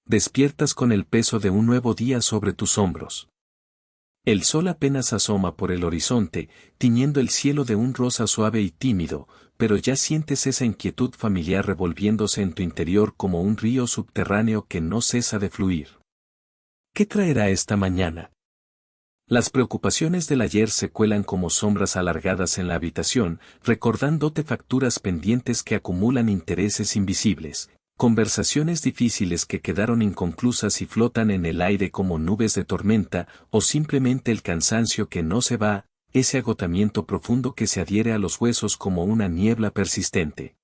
Despiertas con el peso de un nuevo día sobre tus hombros. El sol apenas asoma por el horizonte, tiñendo el cielo de un rosa suave y tímido, pero ya sientes esa inquietud familiar revolviéndose en tu interior como un río subterráneo que no cesa de fluir. ¿Qué traerá esta mañana? Las preocupaciones del ayer se cuelan como sombras alargadas en la habitación, recordándote facturas pendientes que acumulan intereses invisibles, conversaciones difíciles que quedaron inconclusas y flotan en el aire como nubes de tormenta, o simplemente el cansancio que no se va, ese agotamiento profundo que se adhiere a los huesos como una niebla persistente.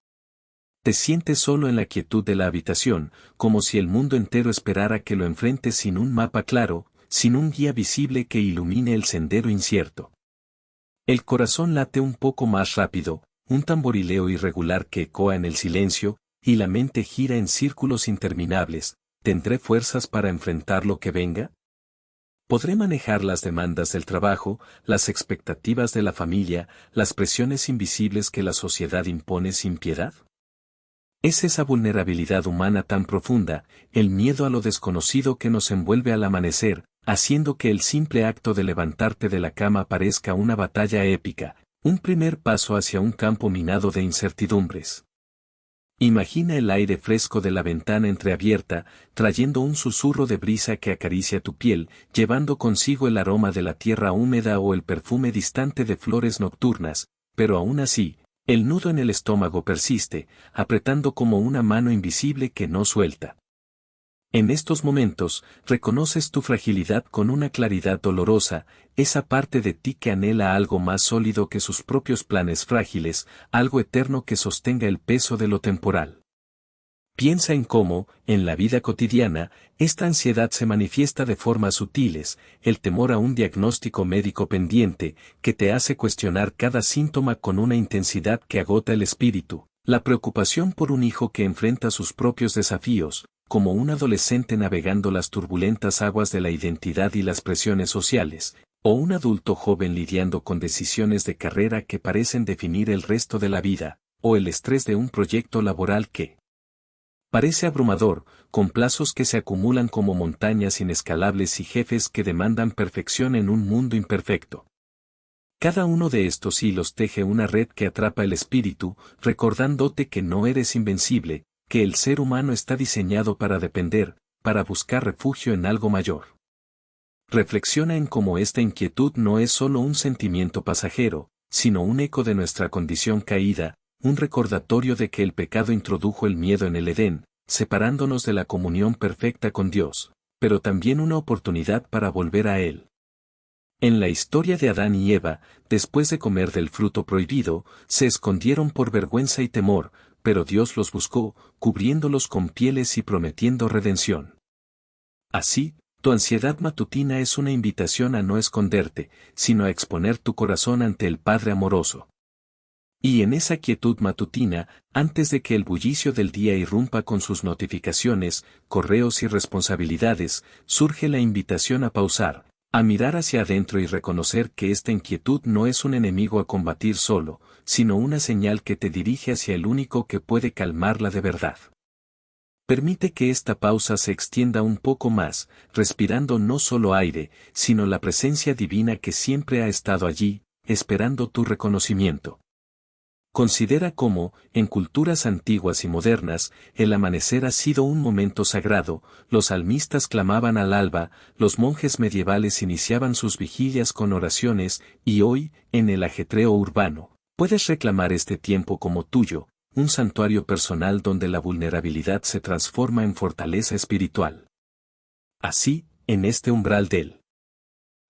Te sientes solo en la quietud de la habitación, como si el mundo entero esperara que lo enfrentes sin un mapa claro, sin un guía visible que ilumine el sendero incierto. El corazón late un poco más rápido, un tamborileo irregular que ecoa en el silencio, y la mente gira en círculos interminables. ¿Tendré fuerzas para enfrentar lo que venga? ¿Podré manejar las demandas del trabajo, las expectativas de la familia, las presiones invisibles que la sociedad impone sin piedad? Es esa vulnerabilidad humana tan profunda, el miedo a lo desconocido que nos envuelve al amanecer, haciendo que el simple acto de levantarte de la cama parezca una batalla épica, un primer paso hacia un campo minado de incertidumbres. Imagina el aire fresco de la ventana entreabierta, trayendo un susurro de brisa que acaricia tu piel, llevando consigo el aroma de la tierra húmeda o el perfume distante de flores nocturnas, pero aún así, el nudo en el estómago persiste, apretando como una mano invisible que no suelta. En estos momentos, reconoces tu fragilidad con una claridad dolorosa, esa parte de ti que anhela algo más sólido que sus propios planes frágiles, algo eterno que sostenga el peso de lo temporal. Piensa en cómo, en la vida cotidiana, esta ansiedad se manifiesta de formas sutiles, el temor a un diagnóstico médico pendiente, que te hace cuestionar cada síntoma con una intensidad que agota el espíritu, la preocupación por un hijo que enfrenta sus propios desafíos, como un adolescente navegando las turbulentas aguas de la identidad y las presiones sociales, o un adulto joven lidiando con decisiones de carrera que parecen definir el resto de la vida, o el estrés de un proyecto laboral que parece abrumador, con plazos que se acumulan como montañas inescalables y jefes que demandan perfección en un mundo imperfecto. Cada uno de estos hilos teje una red que atrapa el espíritu, recordándote que no eres invencible, que el ser humano está diseñado para depender, para buscar refugio en algo mayor. Reflexiona en cómo esta inquietud no es solo un sentimiento pasajero, sino un eco de nuestra condición caída, un recordatorio de que el pecado introdujo el miedo en el Edén, separándonos de la comunión perfecta con Dios, pero también una oportunidad para volver a Él. En la historia de Adán y Eva, después de comer del fruto prohibido, se escondieron por vergüenza y temor, pero Dios los buscó, cubriéndolos con pieles y prometiendo redención. Así, tu ansiedad matutina es una invitación a no esconderte, sino a exponer tu corazón ante el Padre amoroso. Y en esa quietud matutina, antes de que el bullicio del día irrumpa con sus notificaciones, correos y responsabilidades, surge la invitación a pausar, a mirar hacia adentro y reconocer que esta inquietud no es un enemigo a combatir solo, sino una señal que te dirige hacia el único que puede calmarla de verdad. Permite que esta pausa se extienda un poco más, respirando no solo aire, sino la presencia divina que siempre ha estado allí, esperando tu reconocimiento. Considera cómo, en culturas antiguas y modernas, el amanecer ha sido un momento sagrado, los salmistas clamaban al alba, los monjes medievales iniciaban sus vigilias con oraciones, y hoy, en el ajetreo urbano, puedes reclamar este tiempo como tuyo, un santuario personal donde la vulnerabilidad se transforma en fortaleza espiritual. Así, en este umbral del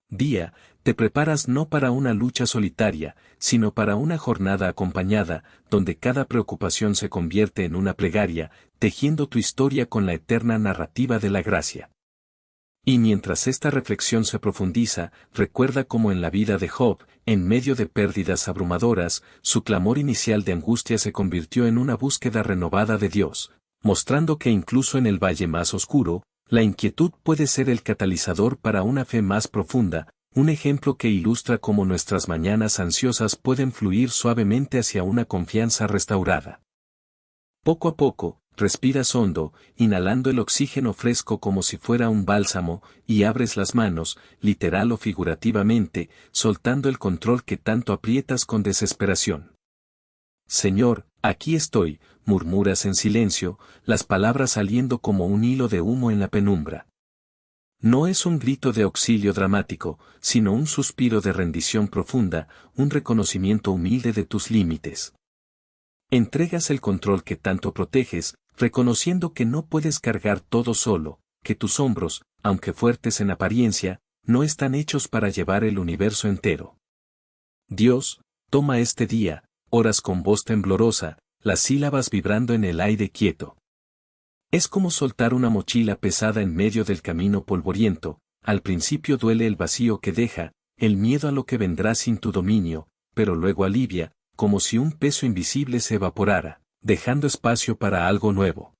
día, te preparas no para una lucha solitaria, sino para una jornada acompañada, donde cada preocupación se convierte en una plegaria, tejiendo tu historia con la eterna narrativa de la gracia. Y mientras esta reflexión se profundiza, recuerda cómo en la vida de Job, en medio de pérdidas abrumadoras, su clamor inicial de angustia se convirtió en una búsqueda renovada de Dios, mostrando que incluso en el valle más oscuro, la inquietud puede ser el catalizador para una fe más profunda, un ejemplo que ilustra cómo nuestras mañanas ansiosas pueden fluir suavemente hacia una confianza restaurada. Poco a poco, respiras hondo, inhalando el oxígeno fresco como si fuera un bálsamo, y abres las manos, literal o figurativamente, soltando el control que tanto aprietas con desesperación. Señor, aquí estoy, murmuras en silencio, las palabras saliendo como un hilo de humo en la penumbra. No es un grito de auxilio dramático, sino un suspiro de rendición profunda, un reconocimiento humilde de tus límites. Entregas el control que tanto proteges, reconociendo que no puedes cargar todo solo, que tus hombros, aunque fuertes en apariencia, no están hechos para llevar el universo entero. Dios, toma este día, oras con voz temblorosa, las sílabas vibrando en el aire quieto. Es como soltar una mochila pesada en medio del camino polvoriento, al principio duele el vacío que deja, el miedo a lo que vendrá sin tu dominio, pero luego alivia, como si un peso invisible se evaporara, dejando espacio para algo nuevo.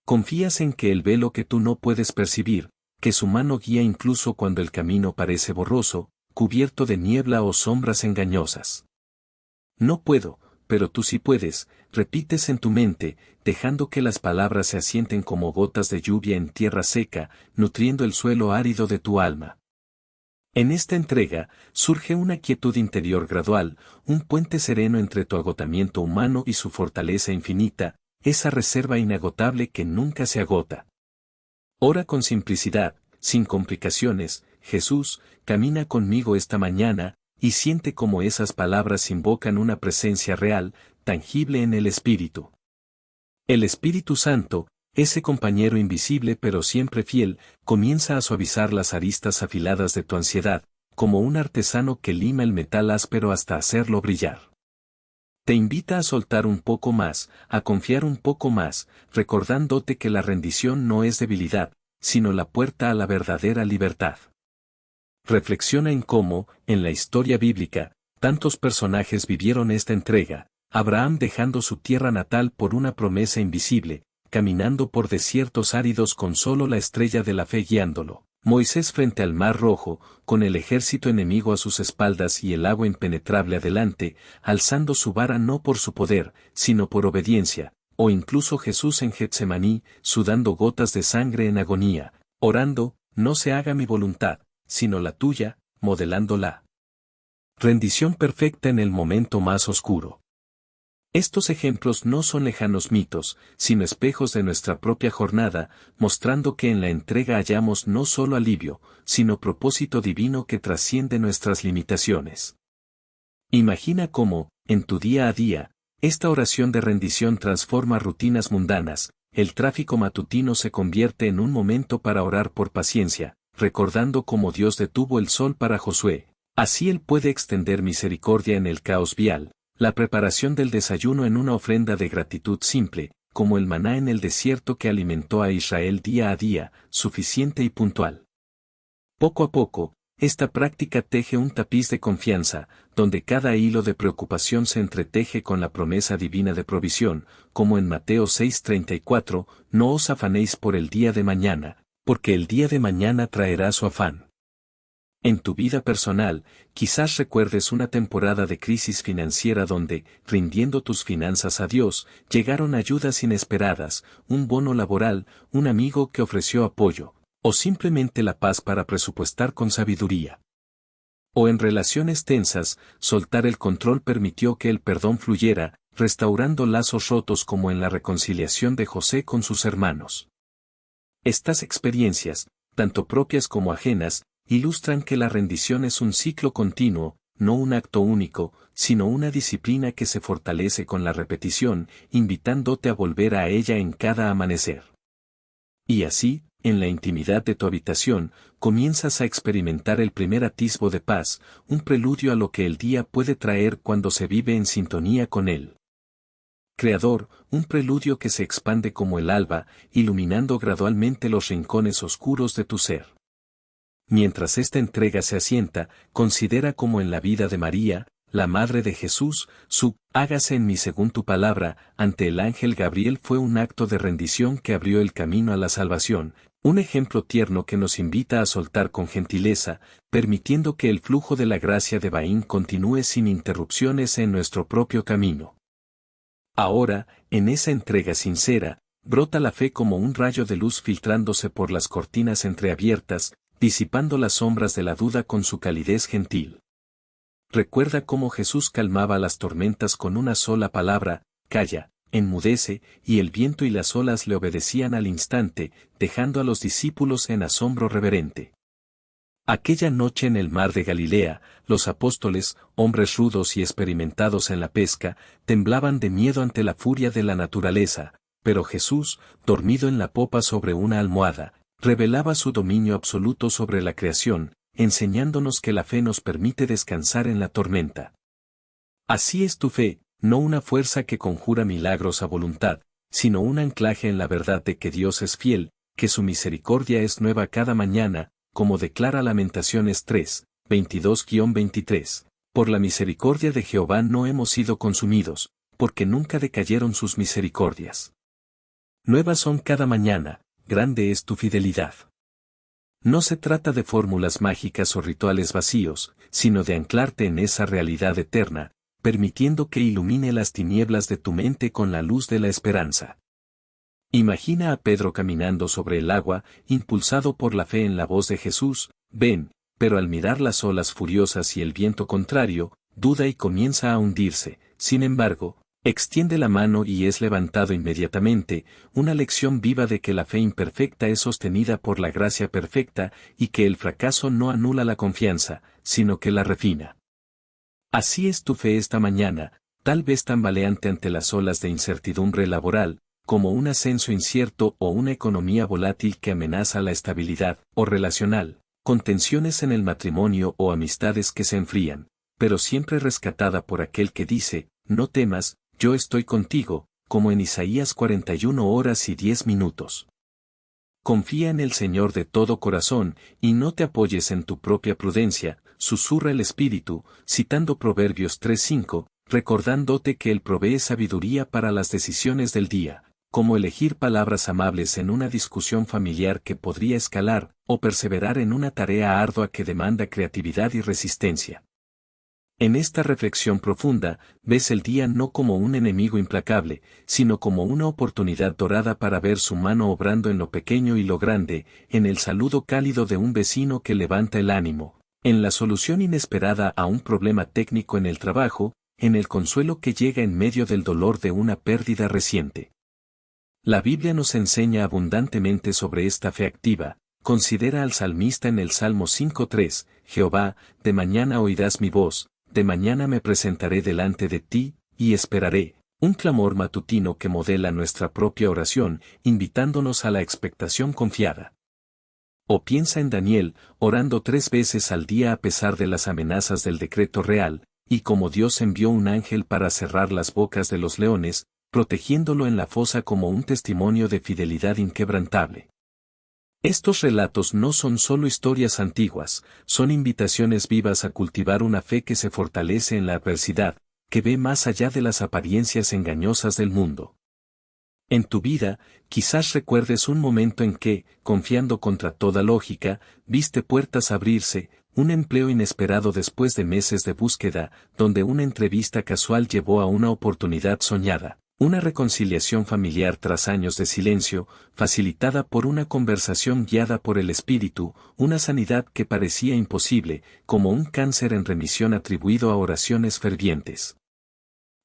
Confías en que Él ve lo que tú no puedes percibir, que su mano guía incluso cuando el camino parece borroso, cubierto de niebla o sombras engañosas. No puedo, pero tú sí puedes, repites en tu mente, dejando que las palabras se asienten como gotas de lluvia en tierra seca, nutriendo el suelo árido de tu alma. En esta entrega, surge una quietud interior gradual, un puente sereno entre tu agotamiento humano y su fortaleza infinita, esa reserva inagotable que nunca se agota. Ora con simplicidad, sin complicaciones, Jesús, camina conmigo esta mañana, y siente cómo esas palabras invocan una presencia real, tangible en el Espíritu. El Espíritu Santo, ese compañero invisible pero siempre fiel, comienza a suavizar las aristas afiladas de tu ansiedad, como un artesano que lima el metal áspero hasta hacerlo brillar. Te invita a soltar un poco más, a confiar un poco más, recordándote que la rendición no es debilidad, sino la puerta a la verdadera libertad. Reflexiona en cómo, en la historia bíblica, tantos personajes vivieron esta entrega, Abraham dejando su tierra natal por una promesa invisible, caminando por desiertos áridos con solo la estrella de la fe guiándolo, Moisés frente al mar rojo, con el ejército enemigo a sus espaldas y el agua impenetrable adelante, alzando su vara no por su poder, sino por obediencia, o incluso Jesús en Getsemaní, sudando gotas de sangre en agonía, orando, no se haga mi voluntad, sino la tuya, modelándola. Rendición perfecta en el momento más oscuro. Estos ejemplos no son lejanos mitos, sino espejos de nuestra propia jornada, mostrando que en la entrega hallamos no solo alivio, sino propósito divino que trasciende nuestras limitaciones. Imagina cómo, en tu día a día, esta oración de rendición transforma rutinas mundanas, el tráfico matutino se convierte en un momento para orar por paciencia, recordando cómo Dios detuvo el sol para Josué, así Él puede extender misericordia en el caos vial, la preparación del desayuno en una ofrenda de gratitud simple, como el maná en el desierto que alimentó a Israel día a día, suficiente y puntual. Poco a poco, esta práctica teje un tapiz de confianza, donde cada hilo de preocupación se entreteje con la promesa divina de provisión, como en Mateo 6:34, no os afanéis por el día de mañana, porque el día de mañana traerá su afán. En tu vida personal, quizás recuerdes una temporada de crisis financiera donde, rindiendo tus finanzas a Dios, llegaron ayudas inesperadas, un bono laboral, un amigo que ofreció apoyo, o simplemente la paz para presupuestar con sabiduría. O en relaciones tensas, soltar el control permitió que el perdón fluyera, restaurando lazos rotos como en la reconciliación de José con sus hermanos. Estas experiencias, tanto propias como ajenas, ilustran que la rendición es un ciclo continuo, no un acto único, sino una disciplina que se fortalece con la repetición, invitándote a volver a ella en cada amanecer. Y así, en la intimidad de tu habitación, comienzas a experimentar el primer atisbo de paz, un preludio a lo que el día puede traer cuando se vive en sintonía con él. Creador, un preludio que se expande como el alba, iluminando gradualmente los rincones oscuros de tu ser. Mientras esta entrega se asienta, considera como en la vida de María, la Madre de Jesús, su «hágase en mí según tu palabra» ante el ángel Gabriel fue un acto de rendición que abrió el camino a la salvación, un ejemplo tierno que nos invita a soltar con gentileza, permitiendo que el flujo de la gracia de Baín continúe sin interrupciones en nuestro propio camino. Ahora, en esa entrega sincera, brota la fe como un rayo de luz filtrándose por las cortinas entreabiertas, disipando las sombras de la duda con su calidez gentil. Recuerda cómo Jesús calmaba las tormentas con una sola palabra: calla, enmudece, y el viento y las olas le obedecían al instante, dejando a los discípulos en asombro reverente. Aquella noche en el mar de Galilea, los apóstoles, hombres rudos y experimentados en la pesca, temblaban de miedo ante la furia de la naturaleza, pero Jesús, dormido en la popa sobre una almohada, revelaba su dominio absoluto sobre la creación, enseñándonos que la fe nos permite descansar en la tormenta. Así es tu fe, no una fuerza que conjura milagros a voluntad, sino un anclaje en la verdad de que Dios es fiel, que su misericordia es nueva cada mañana, como declara Lamentaciones 3, 22-23. Por la misericordia de Jehová no hemos sido consumidos, porque nunca decayeron sus misericordias. Nuevas son cada mañana, grande es tu fidelidad. No se trata de fórmulas mágicas o rituales vacíos, sino de anclarte en esa realidad eterna, permitiendo que ilumine las tinieblas de tu mente con la luz de la esperanza. Imagina a Pedro caminando sobre el agua, impulsado por la fe en la voz de Jesús: ven, pero al mirar las olas furiosas y el viento contrario, duda y comienza a hundirse. Sin embargo, extiende la mano y es levantado inmediatamente, una lección viva de que la fe imperfecta es sostenida por la gracia perfecta y que el fracaso no anula la confianza, sino que la refina. Así es tu fe esta mañana, tal vez tambaleante ante las olas de incertidumbre laboral, como un ascenso incierto o una economía volátil que amenaza la estabilidad, o relacional, con tensiones en el matrimonio o amistades que se enfrían, pero siempre rescatada por aquel que dice: no temas, yo estoy contigo, como en Isaías 41 horas y 10 minutos. Confía en el Señor de todo corazón, y no te apoyes en tu propia prudencia, susurra el Espíritu, citando Proverbios 3:5, recordándote que Él provee sabiduría para las decisiones del día, como elegir palabras amables en una discusión familiar que podría escalar, o perseverar en una tarea ardua que demanda creatividad y resistencia. En esta reflexión profunda, ves el día no como un enemigo implacable, sino como una oportunidad dorada para ver su mano obrando en lo pequeño y lo grande, en el saludo cálido de un vecino que levanta el ánimo, en la solución inesperada a un problema técnico en el trabajo, en el consuelo que llega en medio del dolor de una pérdida reciente. La Biblia nos enseña abundantemente sobre esta fe activa. Considera al salmista en el Salmo 5:3, Jehová, de mañana oirás mi voz, de mañana me presentaré delante de ti, y esperaré, un clamor matutino que modela nuestra propia oración, invitándonos a la expectación confiada. O piensa en Daniel, orando 3 veces al día a pesar de las amenazas del decreto real, y como Dios envió un ángel para cerrar las bocas de los leones, protegiéndolo en la fosa como un testimonio de fidelidad inquebrantable. Estos relatos no son solo historias antiguas, son invitaciones vivas a cultivar una fe que se fortalece en la adversidad, que ve más allá de las apariencias engañosas del mundo. En tu vida, quizás recuerdes un momento en que, confiando contra toda lógica, viste puertas abrirse, un empleo inesperado después de meses de búsqueda, donde una entrevista casual llevó a una oportunidad soñada. Una reconciliación familiar tras años de silencio, facilitada por una conversación guiada por el Espíritu, una sanidad que parecía imposible, como un cáncer en remisión atribuido a oraciones fervientes.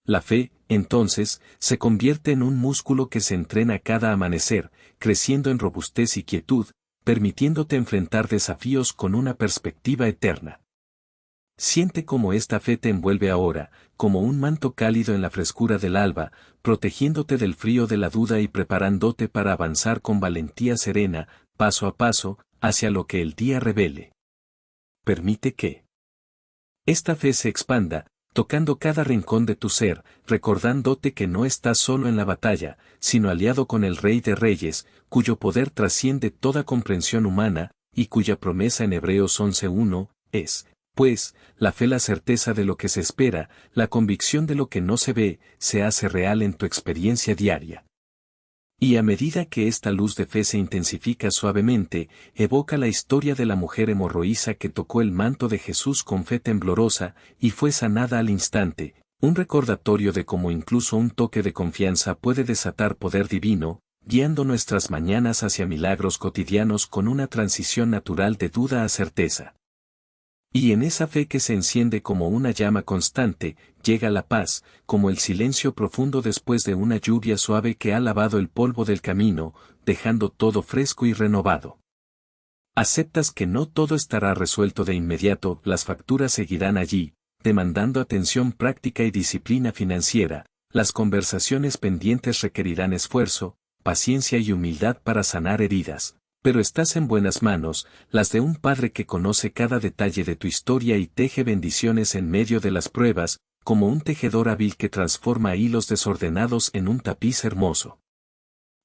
La fe, entonces, se convierte en un músculo que se entrena cada amanecer, creciendo en robustez y quietud, permitiéndote enfrentar desafíos con una perspectiva eterna. Siente cómo esta fe te envuelve ahora, como un manto cálido en la frescura del alba, protegiéndote del frío de la duda y preparándote para avanzar con valentía serena, paso a paso, hacia lo que el día revele. Permite que esta fe se expanda, tocando cada rincón de tu ser, recordándote que no estás solo en la batalla, sino aliado con el Rey de Reyes, cuyo poder trasciende toda comprensión humana, y cuya promesa en Hebreos 11:1 es: pues, la fe, la certeza de lo que se espera, la convicción de lo que no se ve, se hace real en tu experiencia diaria. Y a medida que esta luz de fe se intensifica suavemente, evoca la historia de la mujer hemorroísa que tocó el manto de Jesús con fe temblorosa, y fue sanada al instante, un recordatorio de cómo incluso un toque de confianza puede desatar poder divino, guiando nuestras mañanas hacia milagros cotidianos con una transición natural de duda a certeza. Y en esa fe que se enciende como una llama constante, llega la paz, como el silencio profundo después de una lluvia suave que ha lavado el polvo del camino, dejando todo fresco y renovado. Aceptas que no todo estará resuelto de inmediato, las facturas seguirán allí, demandando atención práctica y disciplina financiera, las conversaciones pendientes requerirán esfuerzo, paciencia y humildad para sanar heridas. Pero estás en buenas manos, las de un Padre que conoce cada detalle de tu historia y teje bendiciones en medio de las pruebas, como un tejedor hábil que transforma hilos desordenados en un tapiz hermoso.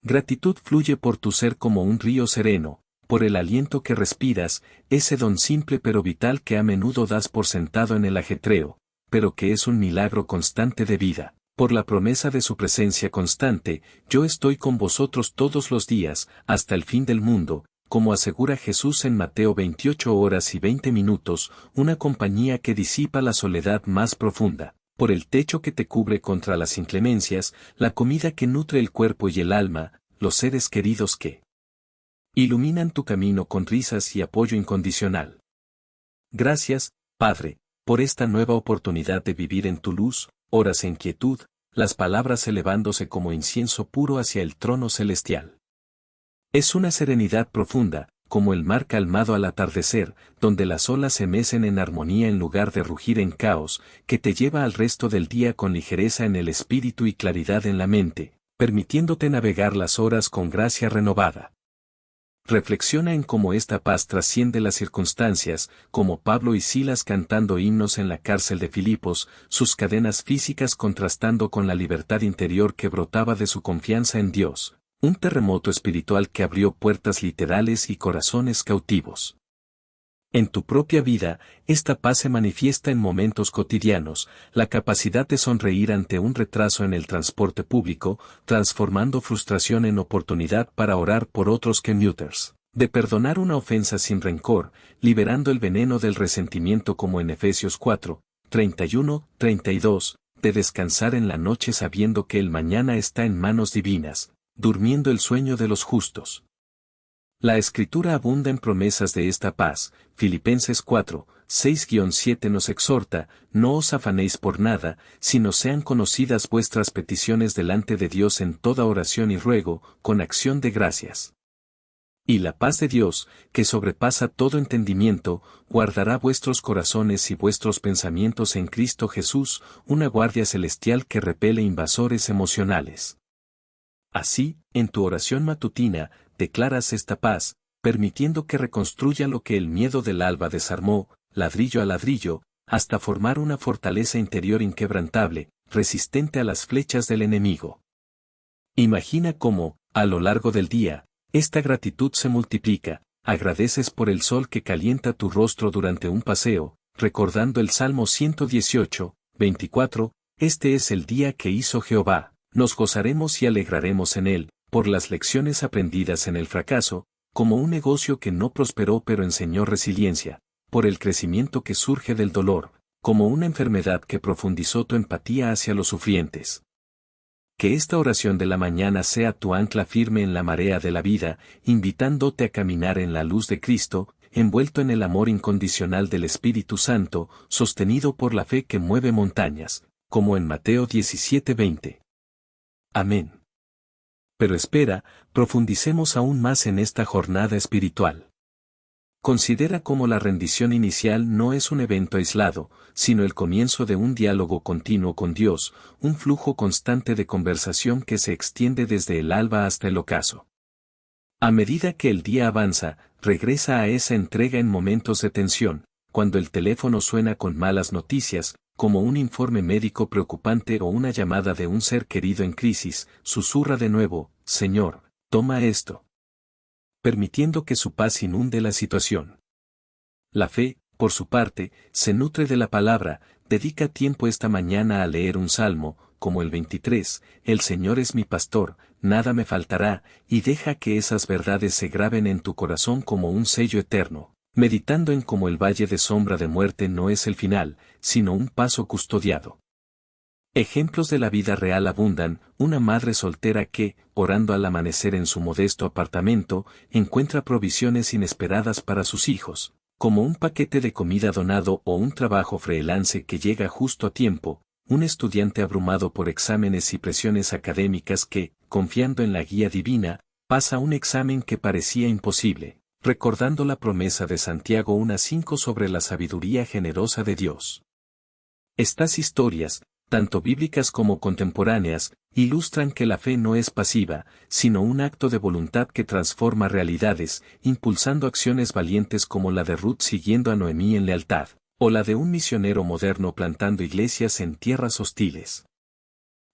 Gratitud fluye por tu ser como un río sereno, por el aliento que respiras, ese don simple pero vital que a menudo das por sentado en el ajetreo, pero que es un milagro constante de vida. Por la promesa de su presencia constante, yo estoy con vosotros todos los días, hasta el fin del mundo, como asegura Jesús en Mateo 28 horas y 20 minutos, una compañía que disipa la soledad más profunda, por el techo que te cubre contra las inclemencias, la comida que nutre el cuerpo y el alma, los seres queridos que iluminan tu camino con risas y apoyo incondicional. Gracias, Padre, por esta nueva oportunidad de vivir en tu luz, horas en quietud, las palabras elevándose como incienso puro hacia el trono celestial. Es una serenidad profunda, como el mar calmado al atardecer, donde las olas se mecen en armonía en lugar de rugir en caos, que te lleva al resto del día con ligereza en el espíritu y claridad en la mente, permitiéndote navegar las horas con gracia renovada. Reflexiona en cómo esta paz trasciende las circunstancias, como Pablo y Silas cantando himnos en la cárcel de Filipos, sus cadenas físicas contrastando con la libertad interior que brotaba de su confianza en Dios, un terremoto espiritual que abrió puertas literales y corazones cautivos. En tu propia vida, esta paz se manifiesta en momentos cotidianos, la capacidad de sonreír ante un retraso en el transporte público, transformando frustración en oportunidad para orar por otros commuters, de perdonar una ofensa sin rencor, liberando el veneno del resentimiento como en Efesios 4, 31-32, de descansar en la noche sabiendo que el mañana está en manos divinas, durmiendo el sueño de los justos. La Escritura abunda en promesas de esta paz. Filipenses 4, 6-7 nos exhorta, no os afanéis por nada, sino sean conocidas vuestras peticiones delante de Dios en toda oración y ruego, con acción de gracias. Y la paz de Dios, que sobrepasa todo entendimiento, guardará vuestros corazones y vuestros pensamientos en Cristo Jesús, una guardia celestial que repele invasores emocionales. Así, en tu oración matutina, declaras esta paz, permitiendo que reconstruya lo que el miedo del alba desarmó, ladrillo a ladrillo, hasta formar una fortaleza interior inquebrantable, resistente a las flechas del enemigo. Imagina cómo, a lo largo del día, esta gratitud se multiplica, agradeces por el sol que calienta tu rostro durante un paseo, recordando el Salmo 118, 24, este es el día que hizo Jehová, nos gozaremos y alegraremos en él, por las lecciones aprendidas en el fracaso, como un negocio que no prosperó pero enseñó resiliencia, por el crecimiento que surge del dolor, como una enfermedad que profundizó tu empatía hacia los sufrientes. Que esta oración de la mañana sea tu ancla firme en la marea de la vida, invitándote a caminar en la luz de Cristo, envuelto en el amor incondicional del Espíritu Santo, sostenido por la fe que mueve montañas, como en Mateo 17:20. Amén. Pero espera, profundicemos aún más en esta jornada espiritual. Considera cómo la rendición inicial no es un evento aislado, sino el comienzo de un diálogo continuo con Dios, un flujo constante de conversación que se extiende desde el alba hasta el ocaso. A medida que el día avanza, regresa a esa entrega en momentos de tensión, cuando el teléfono suena con malas noticias, como un informe médico preocupante o una llamada de un ser querido en crisis, susurra de nuevo, Señor, toma esto. Permitiendo que su paz inunde la situación. La fe, por su parte, se nutre de la palabra, dedica tiempo esta mañana a leer un salmo, como el 23, el Señor es mi pastor, nada me faltará, y deja que esas verdades se graben en tu corazón como un sello eterno, meditando en cómo el valle de sombra de muerte no es el final, sino un paso custodiado. Ejemplos de la vida real abundan: una madre soltera que, orando al amanecer en su modesto apartamento, encuentra provisiones inesperadas para sus hijos, como un paquete de comida donado o un trabajo freelance que llega justo a tiempo; un estudiante abrumado por exámenes y presiones académicas que, confiando en la guía divina, pasa un examen que parecía imposible, recordando la promesa de Santiago 1:5 sobre la sabiduría generosa de Dios. Estas historias, tanto bíblicas como contemporáneas, ilustran que la fe no es pasiva, sino un acto de voluntad que transforma realidades, impulsando acciones valientes como la de Ruth siguiendo a Noemí en lealtad, o la de un misionero moderno plantando iglesias en tierras hostiles.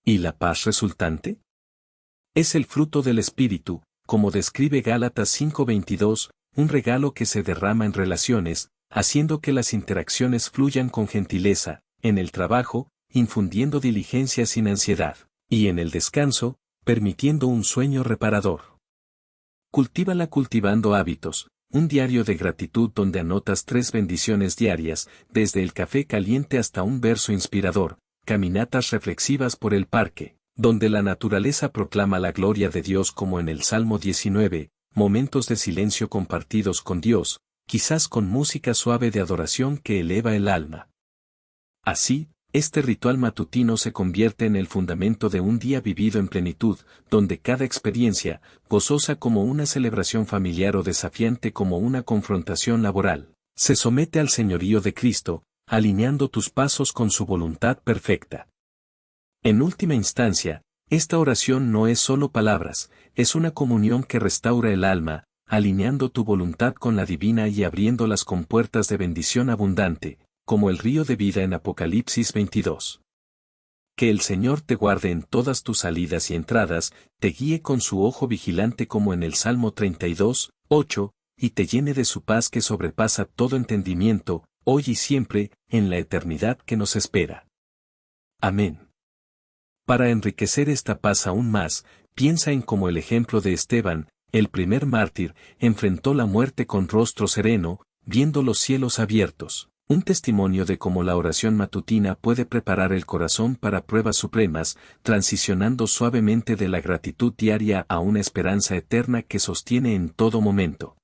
¿Y la paz resultante? Es el fruto del Espíritu, como describe Gálatas 5:22, un regalo que se derrama en relaciones, haciendo que las interacciones fluyan con gentileza, en el trabajo, infundiendo diligencia sin ansiedad, y en el descanso, permitiendo un sueño reparador. Cultívala cultivando hábitos, un diario de gratitud donde anotas 3 bendiciones diarias, desde el café caliente hasta un verso inspirador; caminatas reflexivas por el parque, donde la naturaleza proclama la gloria de Dios como en el Salmo 19, momentos de silencio compartidos con Dios, quizás con música suave de adoración que eleva el alma. Así, este ritual matutino se convierte en el fundamento de un día vivido en plenitud, donde cada experiencia, gozosa como una celebración familiar o desafiante como una confrontación laboral, se somete al señorío de Cristo, alineando tus pasos con su voluntad perfecta. En última instancia, esta oración no es solo palabras, es una comunión que restaura el alma, alineando tu voluntad con la divina y abriendo las compuertas de bendición abundante, como el río de vida en Apocalipsis 22. Que el Señor te guarde en todas tus salidas y entradas, te guíe con su ojo vigilante como en el Salmo 32:8, y te llene de su paz que sobrepasa todo entendimiento, hoy y siempre, en la eternidad que nos espera. Amén. Para enriquecer esta paz aún más, piensa en cómo el ejemplo de Esteban, el primer mártir, enfrentó la muerte con rostro sereno, viendo los cielos abiertos. Un testimonio de cómo la oración matutina puede preparar el corazón para pruebas supremas, transicionando suavemente de la gratitud diaria a una esperanza eterna que sostiene en todo momento.